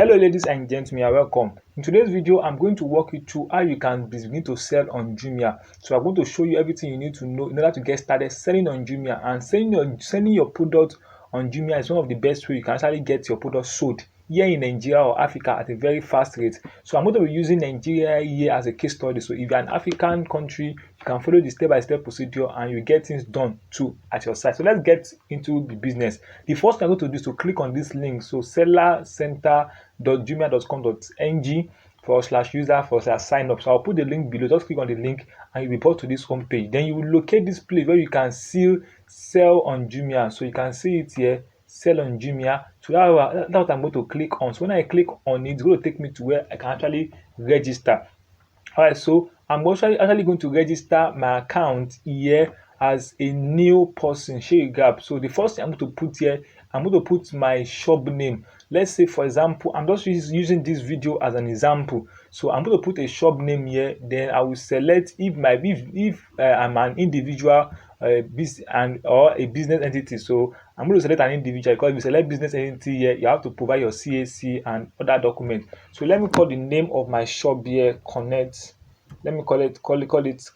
Hello ladies and gentlemen, you are welcome. In today's video, I'm going to walk you through how you can begin to sell on Jumia. So I'm going to show you everything you need to know in order to get started selling on Jumia. And selling your product on Jumia is one of the best ways you can actually get your product sold here in Nigeria or Africa at a very fast rate. So I'm going to be using Nigeria here as a case study. So if you're an African country, you can follow the step-by-step procedure and you get things done too at your site. So let's get into the business. The first thing I'm going to do is to click on this link. So sellercenter.jumia.com.ng/user/sign up. So I'll put the link below. Just click on the link and you'll be brought to this home page. Then you will locate this place where you can still sell on Jumia. So you can see it here, sell on Jumia. So that's what I'm going to click on. So when I click on it, it's going to take me to where I can actually register. All right, so I'm actually going to register my account here as a new person. Share gap. So the first thing I'm going to put here, I'm going to put my shop name. Let's say, for example, I'm just using this video as an example. So I'm going to put a shop name here. Then I will select if I'm an individual or a business entity. So I'm going to select an individual because if you select business entity here, you have to provide your CAC and other documents. So let me call the name of my shop here Connect. Let me call it Connect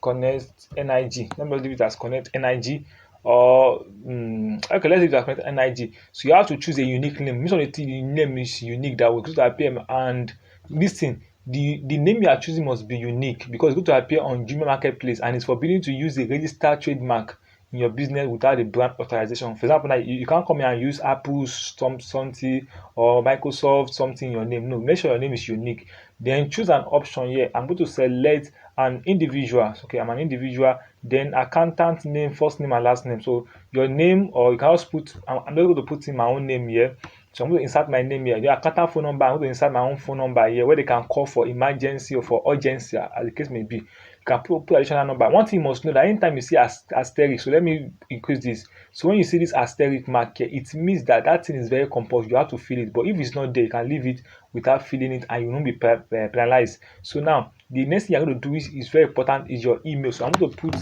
NIG. Let me leave it as Connect NIG. Or okay, let's leave it as Connect NIG. So you have to choose a unique name. Make sure the name is unique that will go to appear. And listen, the name you are choosing must be unique because it's going to appear on Jumia Marketplace and it's forbidden to use a registered trademark in your business without a brand authorization. For example, now you can't come here and use Apple's something or Microsoft something in your name. No, make sure your name is unique. Then choose an option here. I'm going to select an individual. Okay, I'm an individual. Then accountant name, first name and last name. So your name, or you can also put. I'm not going to put in my own name here. So I'm going to insert my name here. The accountant phone number, I'm going to insert my own phone number here where they can call for emergency or for urgency, as the case may be. You can put additional number. One thing you must know that anytime you see asterisk, so let me increase this. So when you see this asterisk mark here, it means that that thing is very compulsory. You have to fill it. But if it's not there, you can leave it without filling it and you won't be penalized. So now, the next thing you're going to do is very important is your email. So I'm going to put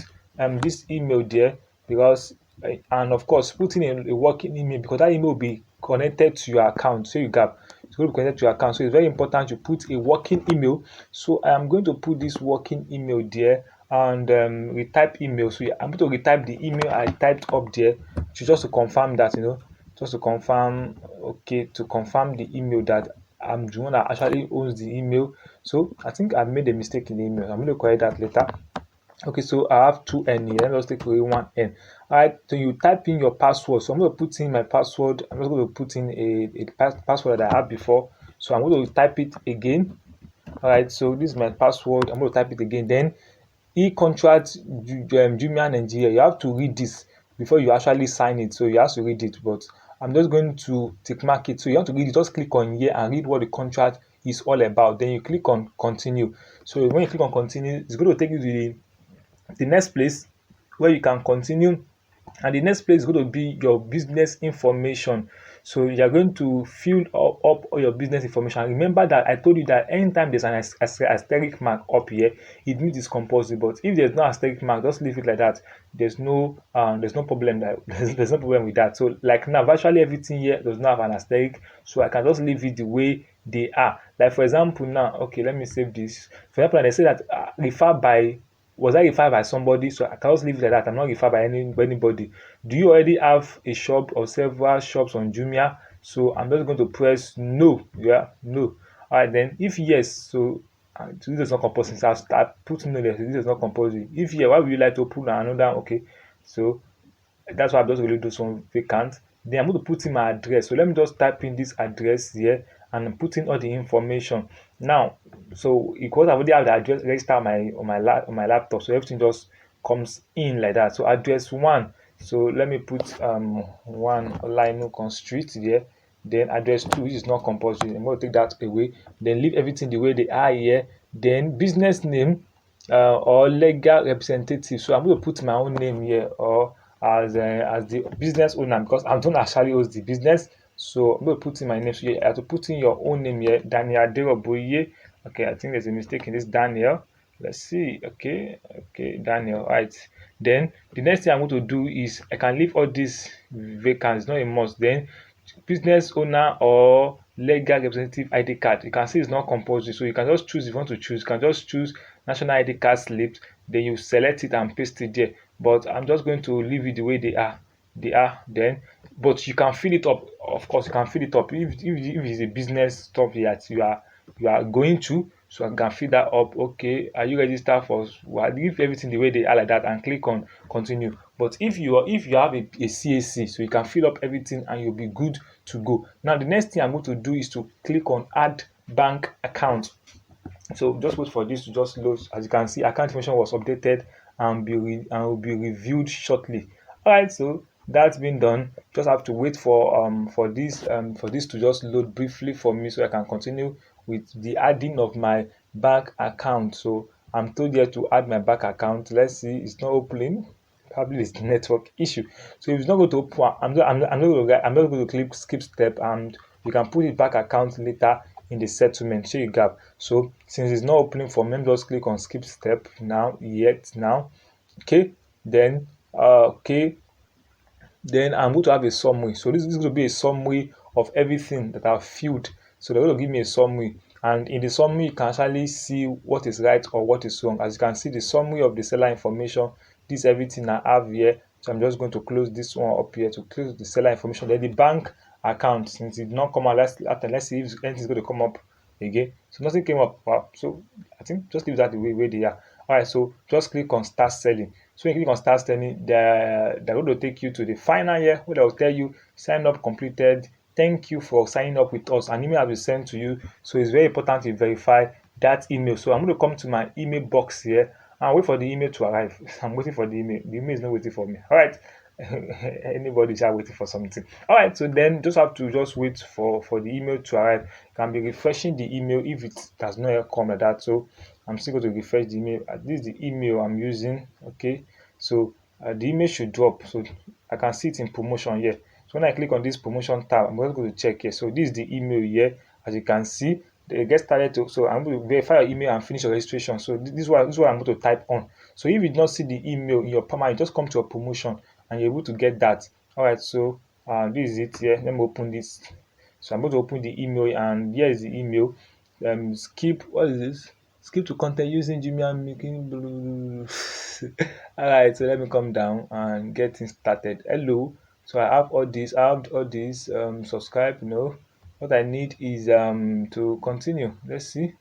this email there because, and of course, put in a working email because that email will be connected to your account. So it's going to be connected to your account. So it's very important to put a working email. So I am going to put this working email there and retype email. So I'm going to retype the email I typed up there just to confirm that, just to confirm, okay, to confirm the email that I'm the one that actually owns the email. So I think I've made a mistake in the email. I'm going to correct that later. Okay, so I have two N here. Let's take away one N. All right, so you type in your password. So I'm going to put in my password. I'm just going to put in a password that I had before. So I'm going to type it again. All right, so this is my password. I'm going to type it again. Then e-contract Jumia Nigeria. You have to read this before you actually sign it. So you have to read it. But I'm just going to tick mark it. So you have to read it. Just click on here and read what the contract is all about. Then you click on continue. So when you click on continue, it's going to take you to the next place where you can continue, and the next place is going to be your business information. So you are going to fill up all your business information. Remember that I told you that anytime there's an asterisk mark up here, it means it's compulsory. But if there's no asterisk mark, just leave it like that. There's no problem that there's no problem with that. So like now, virtually everything here does not have an asterisk, so I can just leave it the way they are. Like for example now, okay, let me save this. For example, they say that refer by. Was I referred by somebody? So I can just leave it like that. I'm not referred by anybody. Do you already have a shop or several shops on Jumia? So I'm just going to press no. Yeah, no. All right, then if yes, so this is not compulsory. So I'll start putting no there. So this is not compulsory. If yeah, why would you like to open another? Okay, so that's why I'm just going to do some vacant. Then I'm going to put in my address. So let me just type in this address here and put in all the information. Now, so because I already have the address registered on my laptop, so everything just comes in like that. So address one. So let me put one Olainukon Street there. Then address two, which is not compulsory. I'm going to take that away. Then leave everything the way they are here. Then business name or legal representative. So I'm going to put my own name here or as the business owner because I don't actually own the business. So I'm going to put in my name. So you have to put in your own name here, Daniel Aderoboye. Okay, I think there's a mistake in this Daniel. Let's see. Okay, Daniel. Right. Then the next thing I'm going to do is I can leave all these vacant. It's not a must. Then business owner or legal representative ID card. You can see it's not compulsory, so you can just choose if you want to choose. You can just choose national ID card slips, then you select it and paste it there. But I'm just going to leave it the way they are. They are then, but you can fill it up. Of course, you can fill it up if it's a business stuff that you are going to. So I can fill that up. Okay, are you registered for? Well, leave everything the way they are like that and click on continue. But if you have a CAC, so you can fill up everything and you'll be good to go. Now the next thing I'm going to do is to click on add bank account. So just wait for this to just load. As you can see, account information was updated and will be reviewed shortly. All right, so that's been done. Just have to wait for this to just load briefly for me so I can continue with the adding of my bank account. So I'm told here to add my bank account. Let's see, it's not opening. Probably it's the network issue. So if it's not going to open, I'm not going to click skip step, and you can put it back account later in the settlement. So you gap. So since it's not opening for me, let me just click on skip step now. Okay. Then okay, then I'm going to have a summary. So this is going to be a summary of everything that I've filled. So they're going to give me a summary, and in the summary you can actually see what is right or what is wrong. As you can see, the summary of the seller information, this is everything I have here. So I'm just going to close this one up here to close the seller information. Then the bank account, since it did not come out, let's see if anything's going to come up again. So nothing came up. Wow. So I think just leave that the way they are. All right, so just click on start selling. So when you click on start selling, they're going to take you to the final here where they'll tell you sign up completed. Thank you for signing up with us. An email has been sent to you. So it's very important to verify that email. So I'm going to come to my email box here and wait for the email to arrive. I'm waiting for the email. The email is not waiting for me. All right. Anybody is waiting for something. All right, so then just have to just wait for the email to arrive. You can be refreshing the email if it does not come like that. So I'm still going to refresh the email. This is the email I'm using. Okay, so the email should drop. So I can see it in promotion here. So when I click on this promotion tab, I'm just going to check here. So this is the email here. As you can see, they get started to. So I'm going to verify your email and finish your registration. So this is what I'm going to type on. So if you did not see the email in your perma, you just come to your promotion and you're able to get that. All right, so this is it here. Let me open this. So I'm going to open the email, and here is the email. Skip, what is this? Skip to content using Jumia making. All right, so let me come down and get things started. Hello. So I have all this. I have all this. Subscribe. What I need is to continue. Let's see.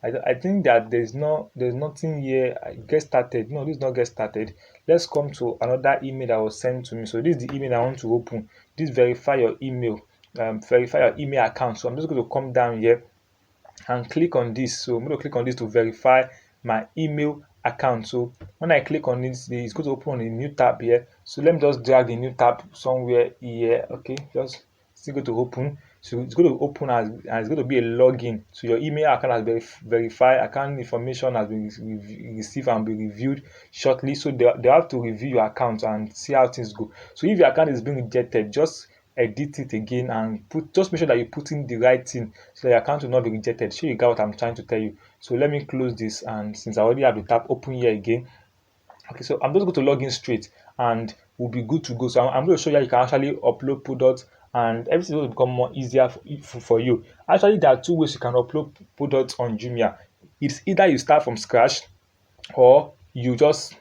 I think that there's nothing here. Get started. No, this is not get started. Let's come to another email that was sent to me. So this is the email I want to open. This verify your email. Verify your email account. So I'm just going to come down here and click on this. So I'm going to click on this to verify my email account. So when I click on this, it's going to open on a new tab here. So let me just drag the new tab somewhere here. Okay, just still go to open. So it's going to open as and it's going to be a login. So your email account has been verified, account information has been received and be reviewed shortly. So they have to review your account and see how things go. So if your account is being rejected, just edit it again and just make sure that you put in the right thing so that your account will not be rejected. So you got what I'm trying to tell you. So let me close this, and since I already have the tab open here again, okay, so I'm just going to log in straight and we'll be good to go. So I'm going to show you how you can actually upload products and everything will become more easier for you. Actually, there are two ways you can upload products on Jumia. It's either you start from scratch or you just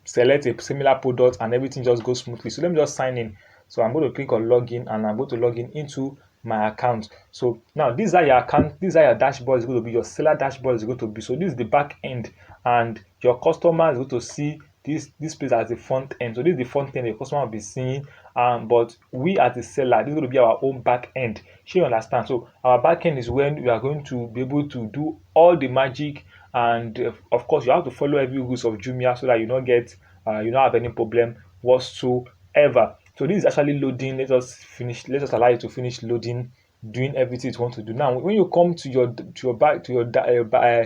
select a similar product and everything just goes smoothly. So let me just sign in. So I'm going to click on login and I'm going to log in into my account. So now these are your account, these are your dashboard is going to be, your seller dashboard is going to be. So this is the back end and your customer is going to see this place as the front end. So this is the front end the customer will be seeing, but we as the seller, this is going to be our own back end. You understand? So our back end is when we are going to be able to do all the magic, and of course you have to follow every rules of Jumia so that you don't get you don't have any problem whatsoever. So this is actually loading. Let us allow you to finish loading, doing everything you want to do. Now when you come to your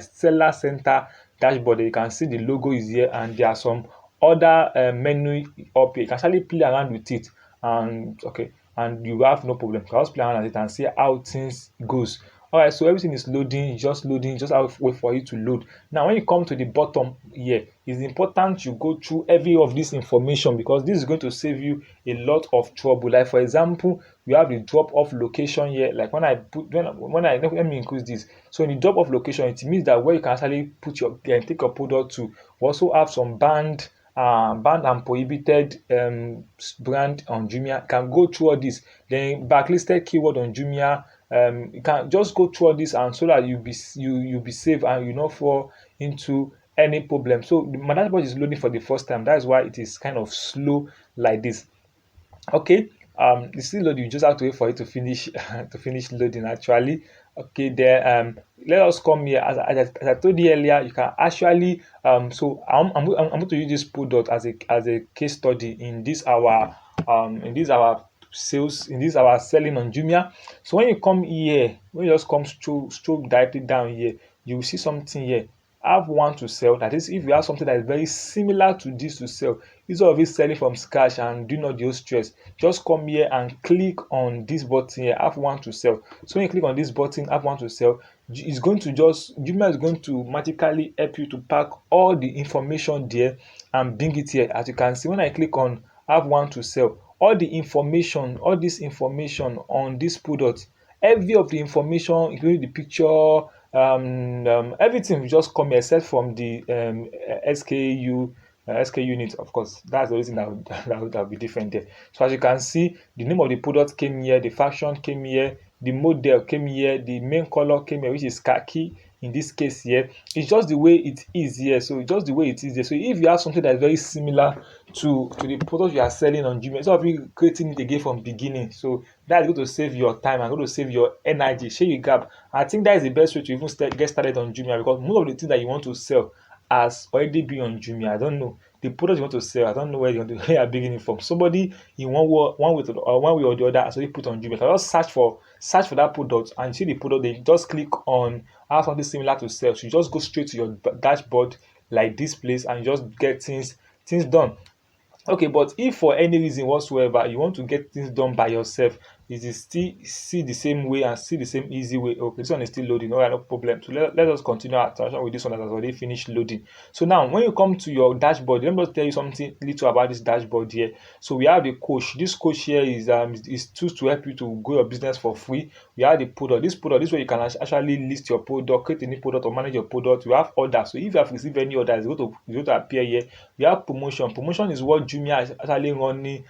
seller center dashboard, you can see the logo is here and there are some other menu up here. You can actually play around with it, and okay, and you have no problem. You can just play around with it and see how things goes. All right, so everything is loading, just loading, just have to wait for it to load. Now, when you come to the bottom here, it's important you go through every of this information because this is going to save you a lot of trouble. Like for example, we have the drop off location here. Like when I let me increase this. So in the drop off location, it means that where you can actually put your take your product to. We also have some banned and prohibited brand on Jumia. You can go through all this. Then backlisted keyword on Jumia. You can just go through all this and so that you'll be safe and you not fall into any problem. So my dashboard is loading for the first time. That's why it is kind of slow like this. Okay, it's still loading. You just have to wait for it to finish to finish loading actually. Okay, there let us come here. As I told you earlier, you can actually so I'm going to use this product as a case study in this our sales in this our selling on Jumia. So when you come here, when you just come stroke directly down here, you will see something here. Have one to sell. That is, if you have something that is very similar to this to sell, instead of it selling from scratch and do not use stress, just come here and click on this button here. Have one to sell. So when you click on this button, have one to sell, it's going to just Jumia is going to magically help you to pack all the information there and bring it here. As you can see, when I click on have one to sell, all the information, all this information on this product, every of the information, including the picture, everything will just come here except from the SKU SK unit. Of course, that's the reason that would be different there. So as you can see, the name of the product came here, the fashion came here, the model came here, the main color came here, which is khaki in this case here. It's just the way it is here. So just the way it is here. So if you have something that is very similar to the product you are selling on Jumia, instead of you creating it again from beginning, so that's going to save your time and going to save your energy. Share your gap. I think that is the best way to even get started on Jumia because most of the things that you want to sell has already been on Jumia. I don't know the product you want to sell. I don't know where you want to where you're beginning from. Somebody in one way or the other has already put on Jumia. So just search for that product and see the product. Then just click on have something similar to sell. So you just go straight to your dashboard like this place and you just get things done. Okay, but if for any reason whatsoever you want to get things done by yourself, it is still see the same way and see the same easy way. Okay, this one is still loading. All right, no problem. So let us continue our transaction with this one that has already finished loading. So now when you come to your dashboard, let me just tell you something little about this dashboard here. So we have the coach. This coach here is tools to help you to grow your business for free. We have the product. This way you can actually list your product, create a new product or manage your product. We have orders. So if you have received any orders, it's going to appear here. We have promotion. Promotion is what Jumia is actually running.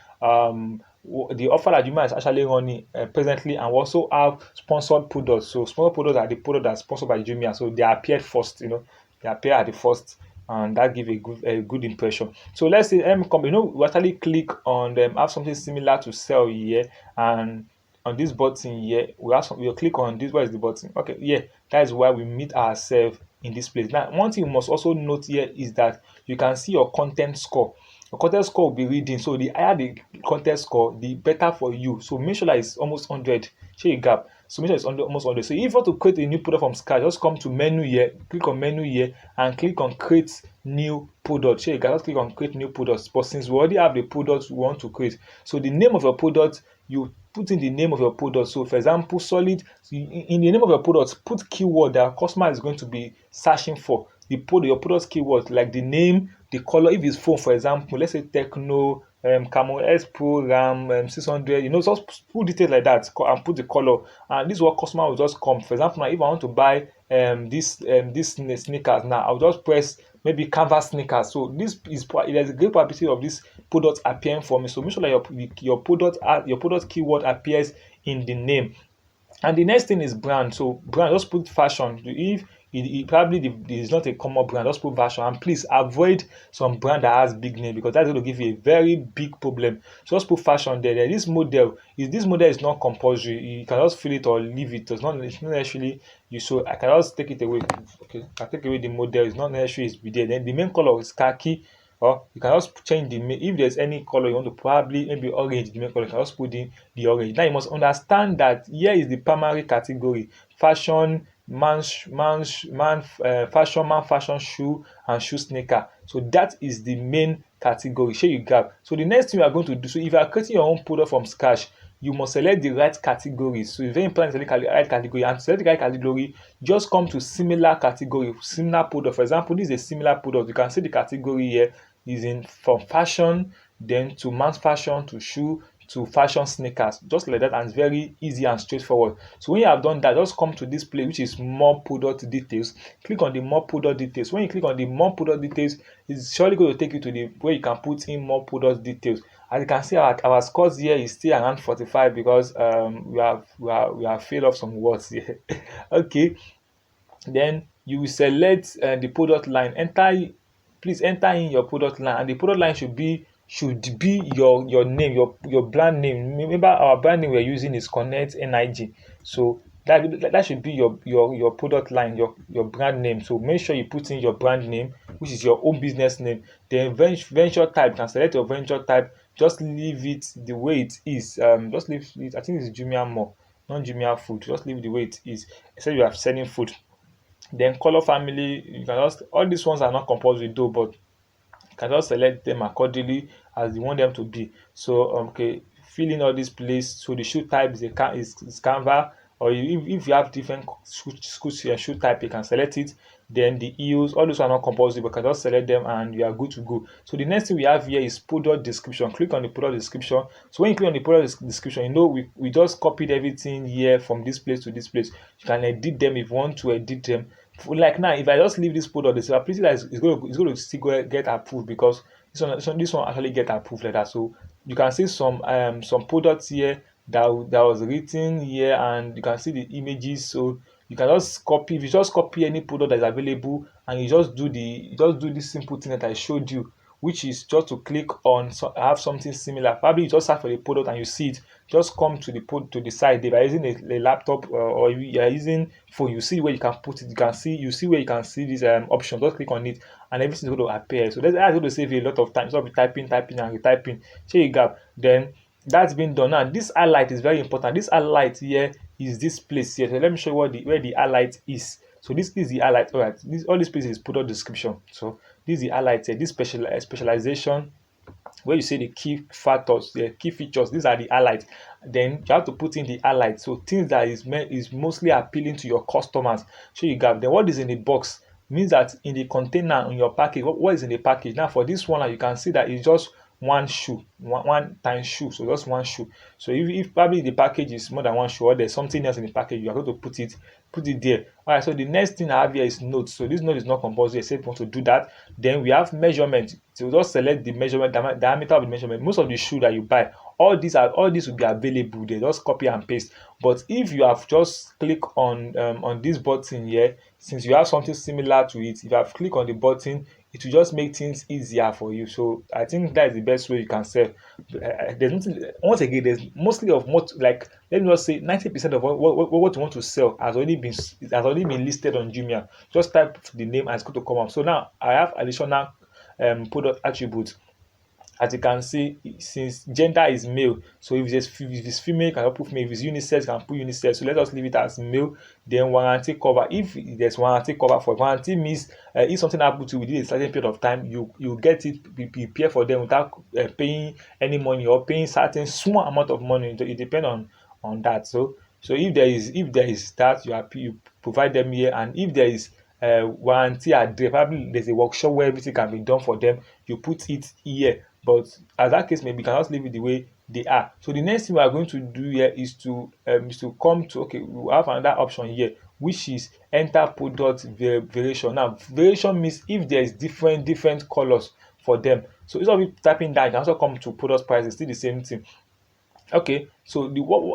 The offer that Jumia is actually running presently, and we also have sponsored products. So sponsored products are the product that's sponsored by Jumia. So they appeared first. They appear at the first, and that give a good impression. So let's say we actually click on them, have something similar to sell here, and on this button here, we'll click on this. Where is the button? Okay, yeah, that is why we meet ourselves in this place. Now, one thing you must also note here is that you can see your content score. Your content score will be reading. So the higher the content score, the better for you. So make sure that it's almost 100. Share your gap. So make sure it's almost 100. So if you want to create a new product from scratch, just come to menu here, click on menu here, and click on create new product. Share your gap. Just click on create new products. But since we already have the products we want to create, so the name of your product, you put in the name of your product. So for example, solid, in the name of your product, put keyword that customer is going to be searching for. Your product's keyword, like the name, the color. If it's phone, for example, let's say Techno, Camon S Pro RAM 600, just put details like that and put the color. And this is what customer will just come. For example, now if I want to buy this sneakers now, I'll just press maybe canvas sneakers. So there's a great probability of this product appearing for me. So make sure that your product keyword appears in the name. And the next thing is brand. So brand, just put fashion. If it probably is not a common brand, just put fashion. And please avoid some brand that has big name because that's going to give you a very big problem. So just put fashion there. This model is not compulsory. You can just fill it or leave it. It's not necessarily you. So I can just take it away. Okay, I take away the model. It's not necessary it's be there. Then the main color is khaki. Or you can just change if there's any color you want to probably maybe orange, the main color, you can just put in the orange. Now you must understand that here is the primary category: fashion, fashion, man, fashion, shoe, and shoe sneaker. So that is the main category. Share you gap. So the next thing you are going to do, so if you are creating your own product from scratch, you must select the right category. So it's very important to select the right category, and to select the right category, just come to similar category, similar product. For example, this is a similar product. You can see the category here is in from fashion, then to mass fashion, to shoe, to fashion sneakers, just like that, and it's very easy and straightforward. So when you have done that, just come to this place which is more product details. Click on the more product details. When you click on the more product details, it's surely going to take you to the where you can put in more product details. As you can see, our scores here is still around 45 because we have failed off some words here. Okay, then you will select the product line. Please enter in your product line, and the product line should be your name, your brand name. Remember, our brand name we're using is Connect NIG. So that should be your product line, your brand name. So make sure you put in your brand name, which is your own business name. Then venture type, you can select your venture type. Just leave it the way it is. Just leave it. I think it's Jumia More, not Jumia Food. Just leave it the way it is. Except you are selling food. Then color family, you can just, all these ones are not compulsory though, but you can just select them accordingly as you want them to be. So okay, fill in all these place. So the shoe type is Canva, or if you have different shoe type, you can select it. Then the heels, all those are not compulsory, but you can just select them and you are good to go. So the next thing we have here is product description. Click on the product description. So when you click on the product description, you know we just copied everything here from this place to this place. You can edit them if you want to edit them. Like now, if I just leave this product, this ability that is going to still get approved, because this one actually get approved like that. So you can see some products here that was written here, and you can see the images. So you can just copy. If you just copy any product that is available, and you just do this simple thing that I showed you, which is just to click on have something similar. Probably you just search for the product and you see it. Just come to the side. If you are using a laptop, or you are using phone, you see where you can put it. You see where you can see this option. Just click on it, and everything is going to appear. So that's going to save you a lot of time. So be typing, and retyping. Share you gap. Then that's been done. Now this highlight is very important. This highlight here is this place here. So let me show you where the highlight is. So this is the highlight. All right, all this place is product description. So this is the highlight here. This specialization, where you say the key factors, the key features, these are the highlights. Then you have to put in the highlights. So things that is mostly appealing to your customers. So you got then what is in the box means that in the container in your package, what is in the package. Now for this one, you can see that it's just one shoe, one time shoe. So just one shoe. So if probably the package is more than one shoe, or there's something else in the package, you are going to put it there. All right, so the next thing I have here is notes. So this note is not compulsory except you want to do that. Then we have measurement. So just select the measurement, diameter of the measurement. Most of the shoe that you buy, all these will be available there. Just copy and paste. But if you have just click on this button here, since you have something similar to it, if you have click on the button, it will just make things easier for you. So I think that is the best way you can sell. There's nothing, once again, there's mostly of what, like, let me just say 90% of what you want to sell has already been listed on Jumia. Just type the name and it's going to come up. So now I have additional product attributes. As you can see, since gender is male, so if it's female, you can put female. If it's unisex, you can put unisex. So let us leave it as male. Then warranty cover. If there's warranty cover, for warranty means if something happens to you within a certain period of time, you get it, prepare for them without paying any money, or paying certain small amount of money. It depends on that. So if there is that, you provide them here. And if there is warranty address, probably there's a workshop where everything can be done for them, you put it here. But as that case maybe, you can just leave it the way they are. So the next thing we are going to do here is to come to, okay, we have another option here, which is enter product variation. Now variation means if there is different colors for them. So instead of typing that, you can also come to product price. It's still the same thing. Okay, so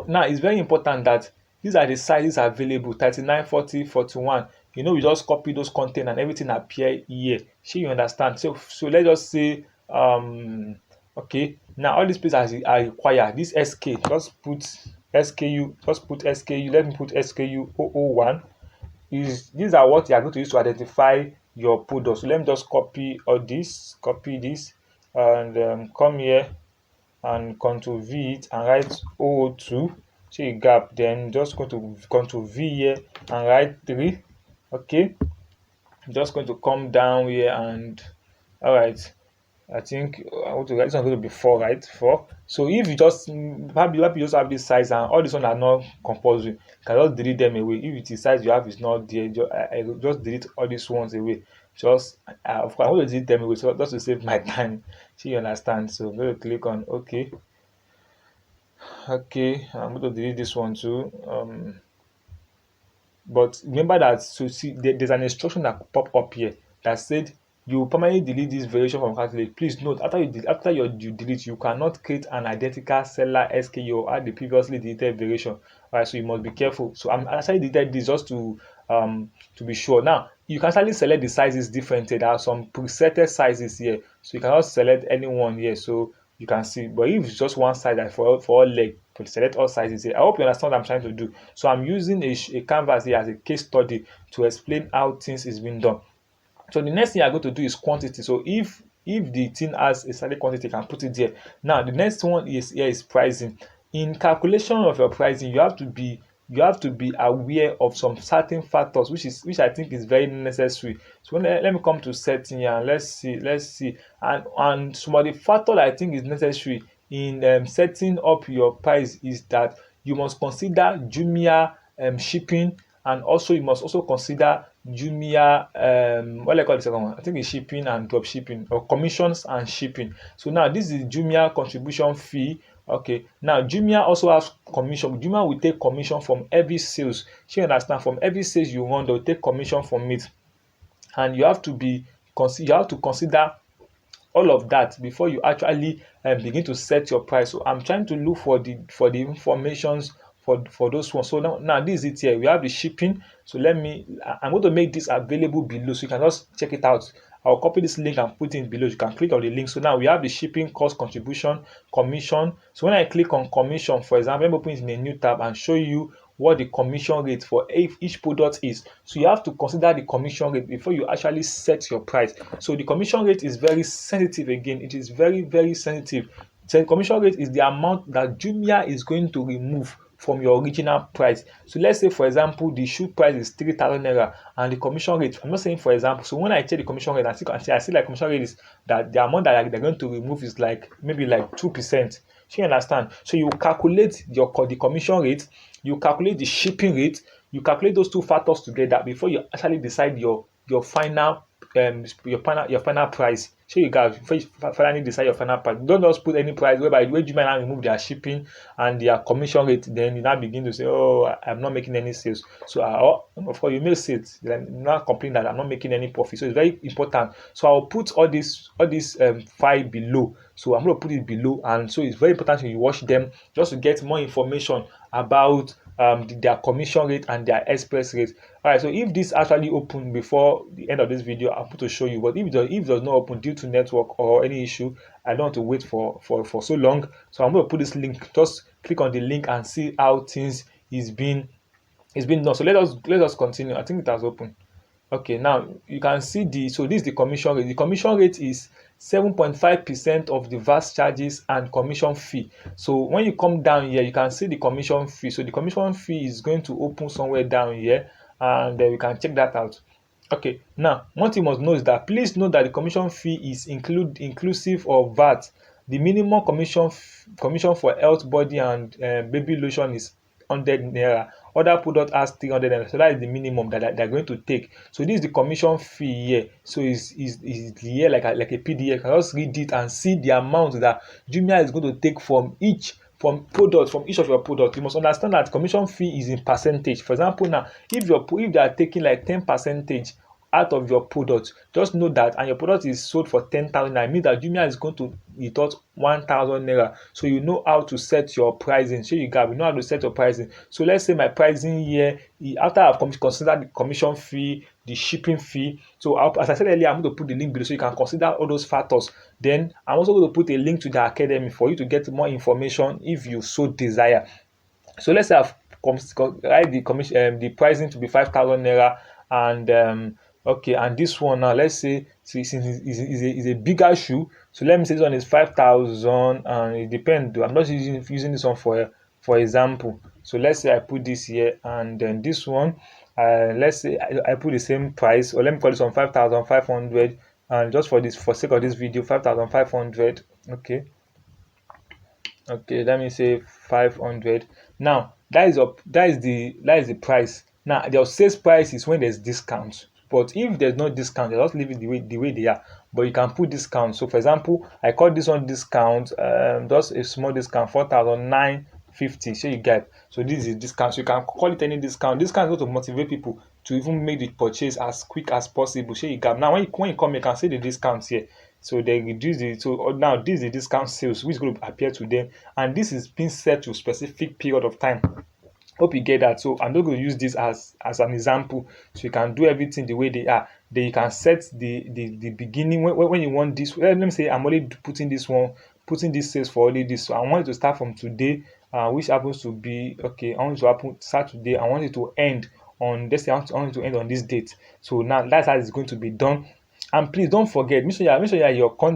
now it's very important that these are the sizes available: 39, 40, 41. We just copy those content and everything appear here. Shey you understand? So let's just say okay, now all these places are required. This SK, just put SKU, let me put SKU 001. These are what you are going to use to identify your product. So let me just copy this, and come here and Ctrl V it and write 002. See a gap, then just going to Ctrl V here and write 3. Okay, just going to come down here, and all right, I think I want to write this one going to be 4, right? 4. So if you just probably just have this size and all these ones are not compulsory, you can just delete them away. If it is size you have is not there, I just delete all these ones away. Just of course I want to delete them away, so just to save my time. So you understand. So I'm going to click on OK. Okay, I'm going to delete this one too. But remember that, so see there's an instruction that pop up here that said you permanently delete this variation from calculate. Please note, after you delete, you cannot create an identical seller SKU or add the previously deleted variation. Alright, so you must be careful. So I'm actually deleted this just to be sure. Now you can actually select the sizes differently. There are some presetted sizes here, so you cannot select any one here. So you can see, but if it's just one size, like for all leg, to select all sizes here. I hope you understand what I'm trying to do. So I'm using a canvas here as a case study to explain how things is being done. So the next thing I'm going to do is quantity. So if the thing has a certain quantity, you can put it there. Now the next one is here is pricing. In calculation of your pricing, you have to be aware of some certain factors, which I think is very necessary. So let me come to setting here and let's see. And some of the factor that I think is necessary in setting up your price is that you must consider Jumia shipping, and also you must also consider Jumia what do I call the second one? I think it's shipping and drop shipping, or commissions and shipping. So now this is Jumia contribution fee. Okay, now Jumia also has commission. Jumia will take commission from every sales. You understand? From every sales you run, they'll take commission from it, and you have to consider all of that before you actually begin to set your price. So I'm trying to look for the informations for those ones. So now this is it here. We have the shipping. So I'm going to make this available below, so you can just check it out. I'll copy this link and put it below. You can click on the link. So now we have the shipping cost, contribution, commission. So when I click on commission, for example, let me open it in a new tab and show you what the commission rate for each product is. So you have to consider the commission rate before you actually set your price. So the commission rate is very sensitive. Again, it is very, very sensitive. So the commission rate is the amount that Jumia is going to remove from your original price. So let's say, for example, the shoe price is 3,000 naira and the commission rate, I'm not saying for example, so when I check the commission rate, I see like commission rate is that the amount that they're going to remove is like maybe like 2%. So you understand? So you calculate the commission rate, you calculate the shipping rate, you calculate those two factors together before you actually decide your final price. So you guys finally decide your final price. Don't just put any price whereby the way you might now remove their shipping and their commission rate, then you now begin to say, oh, I'm not making any sales. So of course you may say it, then not complain that I'm not making any profit. So it's very important. So I'll put all this file below. So I'm going to put it below, and so it's very important you watch them just to get more information about their commission rate and their express rate. All right, so if this actually open before the end of this video, I'm going to show you. But if it does not open due to network or any issue, I don't want to wait for so long. So I'm going to put this link. Just click on the link and see how things is being done. So let us continue. I think it has opened. Okay, now you can see this is the commission rate. The commission rate is 7.5% of the VAT charges and commission fee. So when you come down here, you can see the commission fee. So the commission fee is going to open somewhere down here, and we can check that out. Okay, now one thing you must know is that please note that the commission fee is inclusive of VAT. The minimum commission for health, body and baby lotion is 100 naira. Other product has 300 naira. So that is the minimum that they're going to take. So this is the commission fee here. So is here like a PDF. You can just read it and see the amount that Jumia is going to take from each from each of your products. You must understand that commission fee is in percentage. For example, now if they are taking like 10% out of your product, just know that, and your product is sold for 10,000 naira, means that Jumia is going to deduct 1,000 naira. So you know how to set your pricing. So you know how to set your pricing. So let's say my pricing here, after I've considered the commission fee, the shipping fee. So as I said earlier, I'm going to put the link below so you can consider all those factors. Then I'm also going to put a link to the academy for you to get more information if you so desire. So let's say I've write the pricing to be 5,000 naira, and okay, and this one now, let's say since is a bigger shoe. So let me say this one is 5,000, and it depends. I'm not using this one for example. So let's say I put this here, and then this one, let's say I put the same price, or let me call this one 5,500, and just for this, for sake of this video, 5,500. Okay, let me say 500. Now that is the price. Now your sales price is when there's discount, but if there's no discount, you just leave it the way they are. But you can put discount. So for example, I call this one discount, just a small discount, 4,950. So you get, so this is discount. So you can call it any discount. Discount is going to motivate people to even make the purchase as quick as possible. So you get, now when you come, you can see the discounts here. So they reduce the, so now this is the discount sales which is going to appear to them, and this is being set to a specific period of time. Hope you get that. So I'm not going to use this as an example, so you can do everything the way they are. Then you can set the beginning when you want this. Let me say I'm only putting this one, putting this sales for only this. So I want it to start from today, which happens to be, okay, I want it to start today. I want it to end on this. I want it to end on this date. So now that's how it's going to be done. And please don't forget, make sure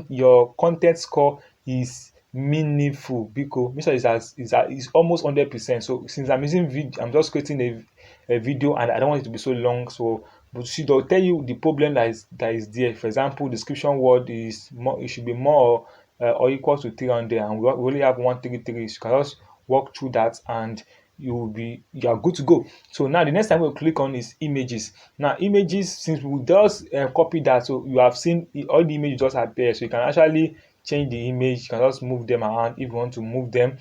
your content score is meaningful, because make sure it's almost 100%. So since I'm using I'm just creating a video and I don't want it to be so long. So but she will tell you the problem that is there. For example, description word is more, it should be more or equal to 300, and we only have 133. You can just walk through that and you are good to go. So now the next time we'll click on is images. Now images, since we just copy that, so you have seen all the images just appear. So you can actually change the image. You can just move them around if you want to move them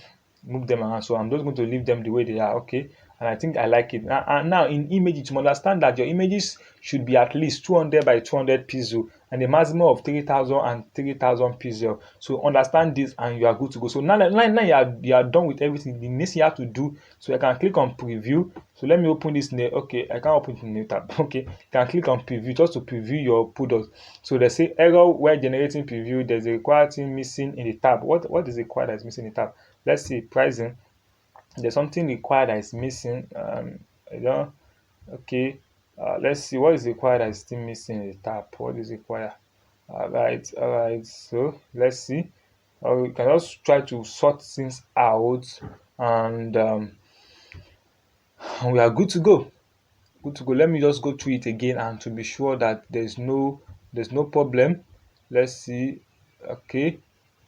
around. So I'm just going to leave them the way they are. Okay, and I think I like it. Now in images, you understand that your images should be at least 200 by 200 pixel and a maximum of 3,000 and 3,000 pixel. So understand this and you are good to go. So now you are done with everything. The next you have to do, so I can click on preview. So let me open this new. Okay, I can open the new tab. Okay, you can click on preview just to preview your product. So they say error while generating preview. There's a required thing missing in the tab. What is required that is missing in the tab? Let's see, pricing. There's something required that is missing. I don't. Okay, let's see what is required that is still missing in the tab. What is required? All right. So let's see. We can just try to sort things out, and we are good to go. Good to go. Let me just go through it again and to be sure that there's no problem. Let's see. Okay,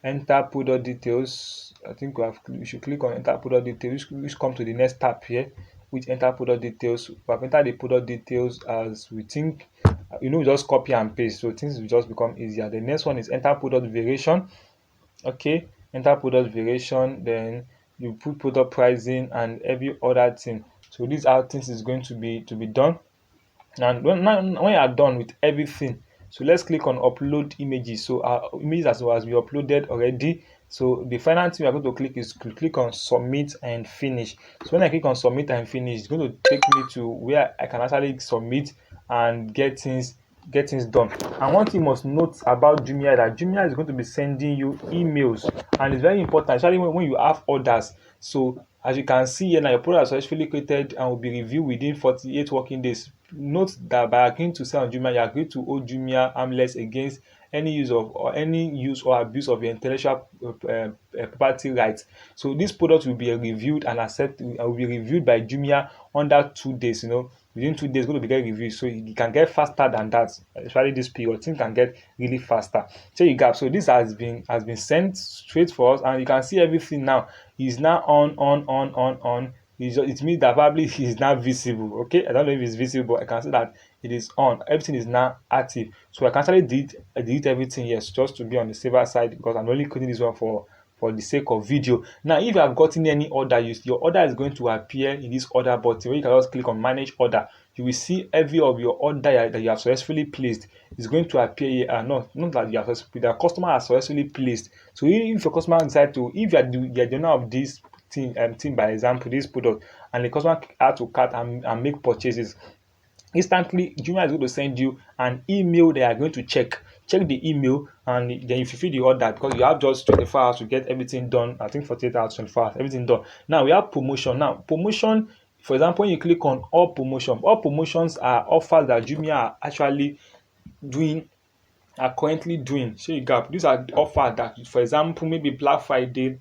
enter product details. I think we should click on enter product details, which come to the next tab here, which enter product details. We have entered the product details as we think. Just copy and paste, so things will just become easier. The next one is enter product variation. Okay, enter product variation, then you put product pricing and every other thing. So these are things is going to be done. And when you are done with everything, so let's click on upload images. So our images as we uploaded already. So the final thing we are going to click is to click on submit and finish. So when I click on submit and finish, it's going to take me to where I can actually submit and get things done. And one thing you must note about Jumia, that Jumia is going to be sending you emails, and it's very important, especially when you have orders. So as you can see here now, your product is successfully created and will be reviewed within 48 working days. Note that by agreeing to sell on Jumia, you agree to hold Jumia harmless against any use or abuse of your intellectual property rights. So this product will be reviewed and will be reviewed by Jumia under 2 days. Within 2 days, it's going to be get reviewed, so you can get faster than that. Especially this period, things can get really faster. So you got, so this has been sent straight for us, and you can see everything now is now on. It means that probably is now visible. Okay, I don't know if it's visible, but I can see that it is on. Everything is now active, so I can actually delete everything, yes, just to be on the safer side, because I'm only creating this one for the sake of video. Now if you have gotten any order, your order is going to appear in this order button, where you can just click on manage order. You will see every of your order that you have successfully placed is going to appear here. Not that you have the customer has successfully placed. So if your customer decide to, if you are the owner of this thing, by example this product, and the customer had to cart and make purchases, instantly Jumia is going to send you an email. They are going to check the email, and then you fulfill the order, because you have just 24 hours to get everything done. I think 48 hours, 24 hours, everything done. Now we have promotion. Now promotion, for example, when you click on all promotions are offers that Jumia are actually doing, are currently doing. So you got, these are offers that, for example, maybe Black Friday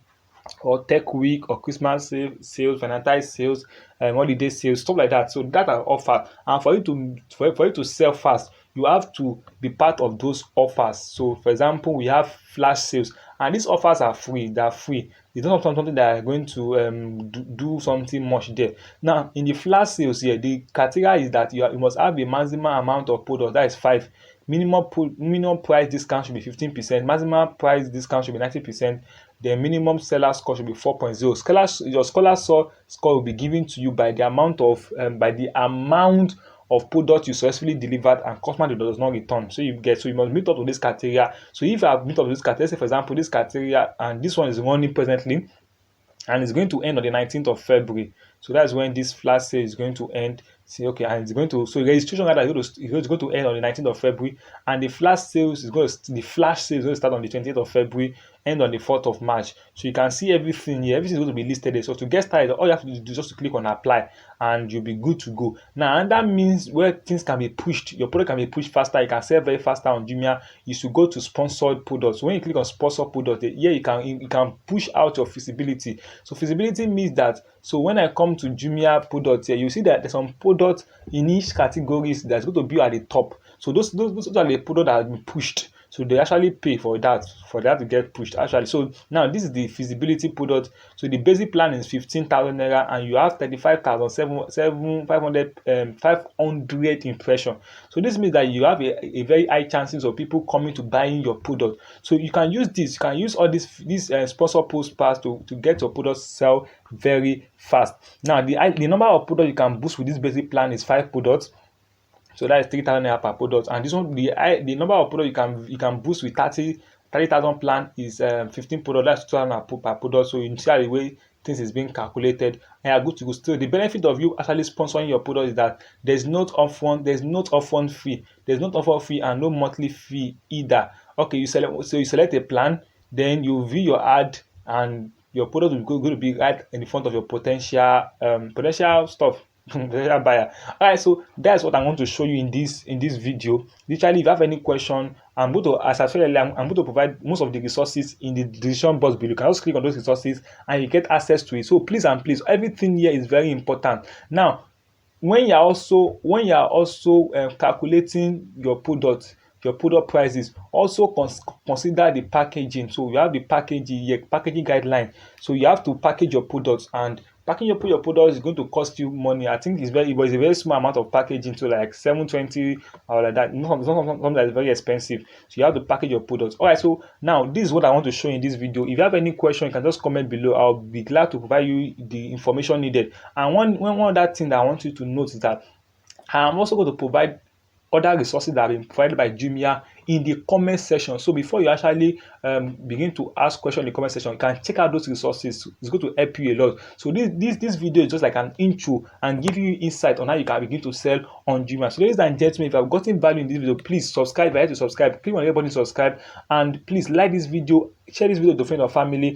or Tech Week or Christmas sales, Valentine's sales, holiday sales, stuff like that. So that are offered, and for you to sell fast, you have to be part of those offers. So for example, we have flash sales, and these offers are free. They are free. It's not something that are going to do something much there. Now in the flash sales here, the criteria is that you must have a maximum amount of product, that is 5. Minimum price discount should be 15%, maximum price discount should be 90%, the minimum seller score should be 4.0. Your scholar score will be given to you by the amount of product you successfully delivered and customer does not return. So you must meet up to this criteria. So if you have meet up to this criteria, say for example this criteria, and this one is running presently, and it's going to end on the 19th of February. So that's when this flash sale is going to end. See, okay, and it's going to, so registration rather is going to end on the 19th of February, and the flash sales is going to start on the 20th of February, end on the 4th of March. So you can see everything here. Everything is going to be listed there. So to get started, all you have to do is just to click on apply, and you'll be good to go. Now, and that means where things can be pushed, your product can be pushed faster. You can sell very faster on Jumia. You should go to sponsored products. So when you click on sponsored products, here you can push out your feasibility. So feasibility means that, so when I come to Jumia products here, you see that there's some products in each categories that's going to be at the top. So those are the products that have been pushed. So they actually pay for that to get pushed actually. So now this is the feasibility product. So the basic plan is 15,000 naira, and you have 500 impression. So this means that you have a very high chances of people coming to buying your product. So you can use this. You can use all these sponsor post pass to get your product sell very fast. Now the number of products you can boost with this basic plan is 5 products. So that is 3,000 naira per product. And this one, the number of products you can boost with 30,000 plan is 15 products. That's 2,000 per product. So you see how the way things is being calculated, and you're good to go. So the benefit of you actually sponsoring your product is that there's no upfront fee. There's no upfront fee and no monthly fee either. Okay, you select a plan, then you view your ad, and your product will going to be right in the front of your potential stuff. Buyer. All right, so that's what I want to show you in this video. Literally, if you have any question, I'm going to, as I said earlier, I'm going to provide most of the resources in the description box below. You can just click on those resources and you get access to it. So please and please, everything here is very important. Now, when you're also calculating your product prices, also consider the packaging. So you have the packaging guideline. So you have to package your products, and packing your products is going to cost you money. I think it's a very small amount of packaging, so like 720 or like that. Not something that is very expensive. So you have to package your products. All right, so now this is what I want to show in this video. If you have any question, you can just comment below. I'll be glad to provide you the information needed. And one other thing that I want you to note is that I'm also going to provide other resources that have been provided by Jumia in the comment section. So before you actually begin to ask questions in the comment section, you can check out those resources. It's going to help you a lot. So this video is just like an intro and give you insight on how you can begin to sell on Jumia. So ladies and gentlemen, if you have gotten value in this video, please subscribe. If you like to subscribe, click on the button subscribe, and please like this video, share this video to friends or family.